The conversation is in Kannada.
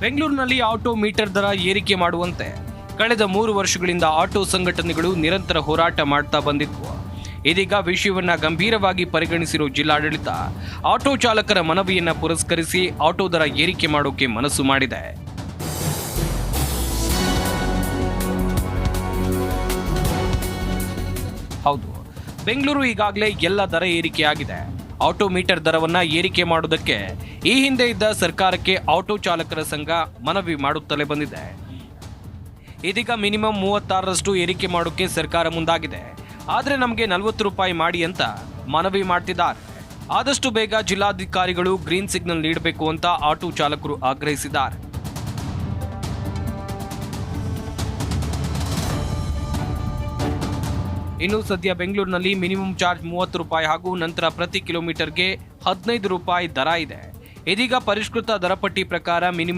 ಬೆಂಗಳೂರಿನಲ್ಲಿ ಆಟೋ ಮೀಟರ್ ದರ ಏರಿಕೆ ಮಾಡುವಂತೆ ಕಳೆದ 3 ವರ್ಷಗಳಿಂದ ಆಟೋ ಸಂಘಟನೆಗಳು ನಿರಂತರ ಹೋರಾಟ ಮಾಡ್ತಾ ಬಂದಿದ್ವು. ಇದೀಗ ವಿಷಯವನ್ನ ಗಂಭೀರವಾಗಿ ಪರಿಗಣಿಸಿರುವ ಜಿಲ್ಲಾಡಳಿತ ಆಟೋ ಚಾಲಕರ ಮನವಿಯನ್ನ ಪುರಸ್ಕರಿಸಿ ಆಟೋ ದರ ಏರಿಕೆ ಮಾಡೋಕೆ ಮನಸ್ಸು ಮಾಡಿದೆ. ಹೌದು, ಬೆಂಗಳೂರು ಈಗಾಗಲೇ ಎಲ್ಲ ದರ ಏರಿಕೆಯಾಗಿದೆ. ಆಟೋ ಮೀಟರ್ ದರವನ್ನ ಏರಿಕೆ ಮಾಡುವುದಕ್ಕೆ ಈ ಹಿಂದೆ ಇದ್ದ ಸರ್ಕಾರಕ್ಕೆ ಆಟೋ ಚಾಲಕರ ಸಂಘ ಮನವಿ ಮಾಡುತ್ತಲೇ ಬಂದಿದೆ. ಇದೀಗ ಮಿನಿಮಮ್ 36ರಷ್ಟು ಏರಿಕೆ ಮಾಡೋಕೆ ಸರ್ಕಾರ ಮುಂದಾಗಿದೆ. ಆದರೆ ನಮಗೆ 40 ರೂಪಾಯಿ ಮಾಡಿ ಅಂತ ಮನವಿ ಮಾಡ್ತಿದ್ದಾರೆ. ಆದಷ್ಟು ಬೇಗ ಜಿಲ್ಲಾಧಿಕಾರಿಗಳು ಗ್ರೀನ್ ಸಿಗ್ನಲ್ ನೀಡಬೇಕು ಅಂತ ಆಟೋ ಚಾಲಕರು ಆಗ್ರಹಿಸಿದ್ದಾರೆ. ಇನ್ನು ಸದ್ಯ ಬೆಂಗಳೂರಿನಲ್ಲಿ ಮಿನಿಮಮ್ ಚಾರ್ಜ್ 30 ರೂಪಾಯಿ ಹಾಗೂ ನಂತರ ಪ್ರತಿ ಕಿಲೋಮೀಟರ್ಗೆ 15 ರೂಪಾಯಿ ದರ ಇದೆ. ಇದೀಗ ಪರಿಷ್ಕೃತ ದರಪಟ್ಟಿ ಪ್ರಕಾರ ಮಿನಿಮಮ್